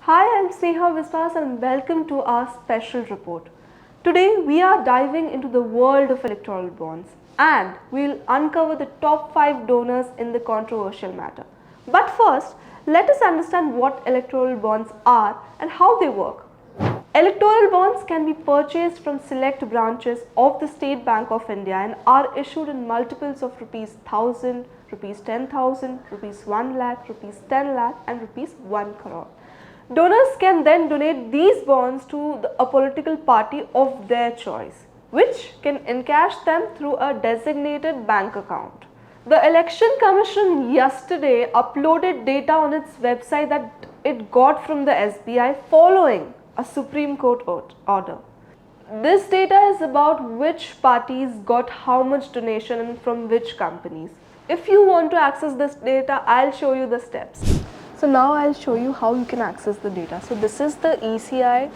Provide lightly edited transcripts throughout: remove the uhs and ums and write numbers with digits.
Hi, I'm Sneha Viswas and welcome to our special report. Today we are diving into the world of electoral bonds and we'll uncover the top 5 donors in the controversial matter. But first, let us understand what electoral bonds are and how they work. Electoral bonds can be purchased from select branches of the State Bank of India and are issued in multiples of rupees 1000, rupees 10,000, rupees 1 lakh, rupees 10 lakh and rupees 1 crore. Donors can then donate these bonds to a political party of their choice, which can encash them through a designated bank account. The Election Commission yesterday uploaded data on its website that it got from the SBI following a Supreme Court order. This data is about which parties got how much donation and from which companies. If you want to access this data, I'll show you the steps. So now I'll show you how you can access the data. So this is the ECI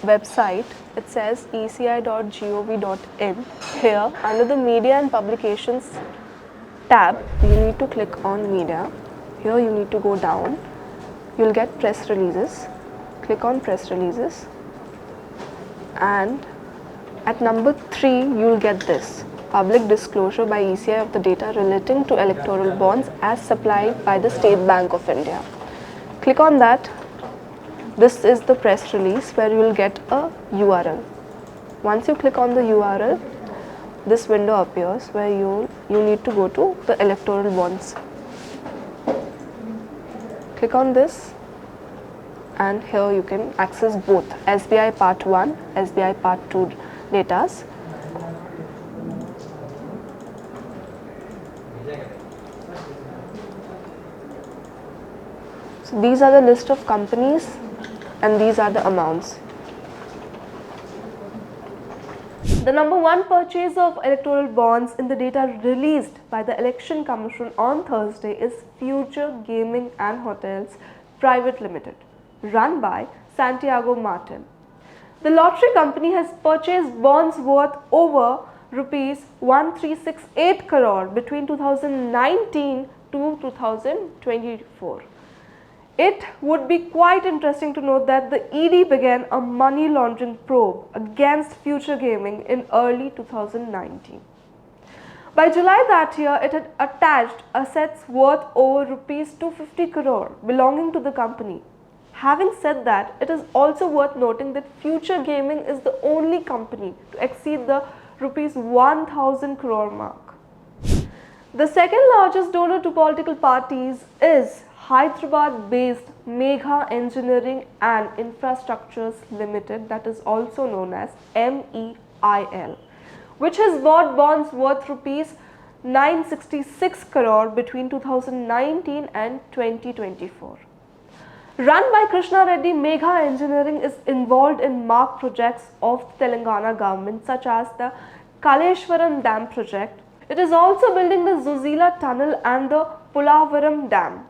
website. It says eci.gov.in. Here under the media and publications tab, you need to click on media. Here you need to go down. You'll get press releases. Click on press releases. And at number 3, you'll get this. Public disclosure by ECI of the data relating to electoral bonds as supplied by the State Bank of India. Click on that. This is the press release where you will get a URL. Once you click on the URL, this window appears where you need to go to the electoral bonds. Click on this and here you can access both SBI Part 1, SBI Part 2 datas. So these are the list of companies and these are the amounts. The number 1 purchase of electoral bonds in the data released by the Election Commission on Thursday is Future Gaming and Hotels Private Limited, run by Santiago Martin. The lottery company has purchased bonds worth over rupees 1368 crore between 2019 to 2024. It would be quite interesting to note that the ED began a money laundering probe against Future Gaming in early 2019. By July that year, it had attached assets worth over rupees 250 crore belonging to the company. Having said that, it is also worth noting that Future Gaming is the only company to exceed the rupees 1000 crore mark. The second largest donor to political parties is Hyderabad-based Megha Engineering and Infrastructures Limited, that is also known as MEIL, which has bought bonds worth rupees 966 crore between 2019 and 2024. Run by Krishna Reddy, Megha Engineering is involved in marquee projects of the Telangana government such as the Kaleshwaram Dam project. It is also building the Zuzila Tunnel and the Pulavaram Dam.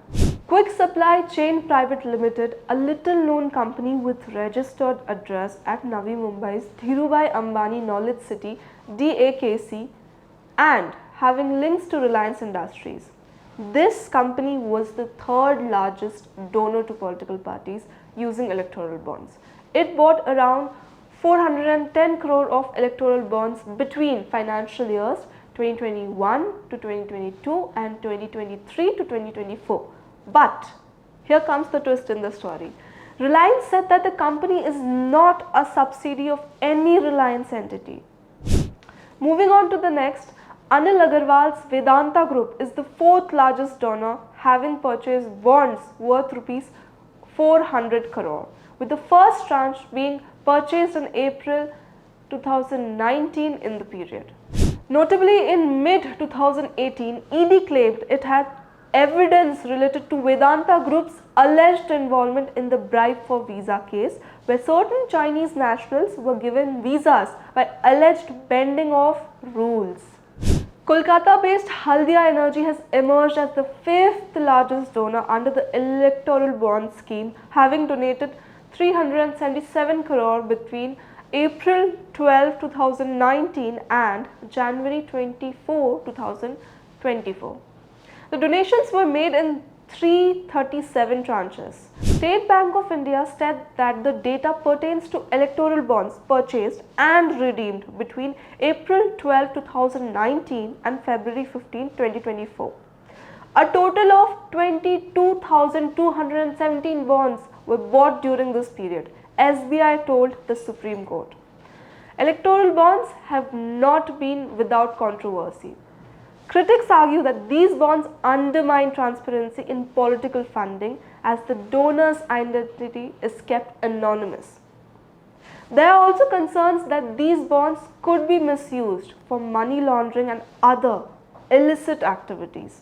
Qwik Supply Chain Private Limited, a little known company with registered address at Navi Mumbai's Dhirubhai Ambani Knowledge City DAKC and having links to Reliance Industries. This company was the third largest donor to political parties using electoral bonds. It bought around 410 crore of electoral bonds between financial years 2021 to 2022 and 2023 to 2024. But here comes the twist in the story. Reliance said that the company is not a subsidiary of any Reliance entity. Moving on to the next, Anil Agarwal's Vedanta Group is the 4th largest donor, having purchased bonds worth rupees 400 crore, with the first tranche being purchased in April 2019 in the period. Notably, in mid-2018, ED claimed it had evidence related to Vedanta Group's alleged involvement in the bribe for visa case, where certain Chinese nationals were given visas by alleged bending of rules. Kolkata-based Haldia Energy has emerged as the 5th largest donor under the electoral bond scheme, having donated 377 crore between April 12, 2019 and January 24, 2024. The donations were made in 337 tranches. State Bank of India said that the data pertains to electoral bonds purchased and redeemed between April 12, 2019 and February 15, 2024. A total of 22,217 bonds were bought during this period, SBI told the Supreme Court. Electoral bonds have not been without controversy. Critics argue that these bonds undermine transparency in political funding as the donor's identity is kept anonymous. There are also concerns that these bonds could be misused for money laundering and other illicit activities.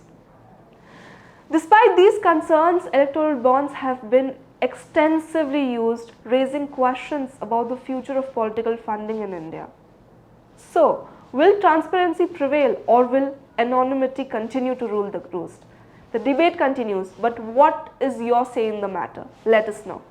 Despite these concerns, electoral bonds have been extensively used, raising questions about the future of political funding in India. So, will transparency prevail or will anonymity continue to rule the roost? The debate continues, but what is your say in the matter? Let us know.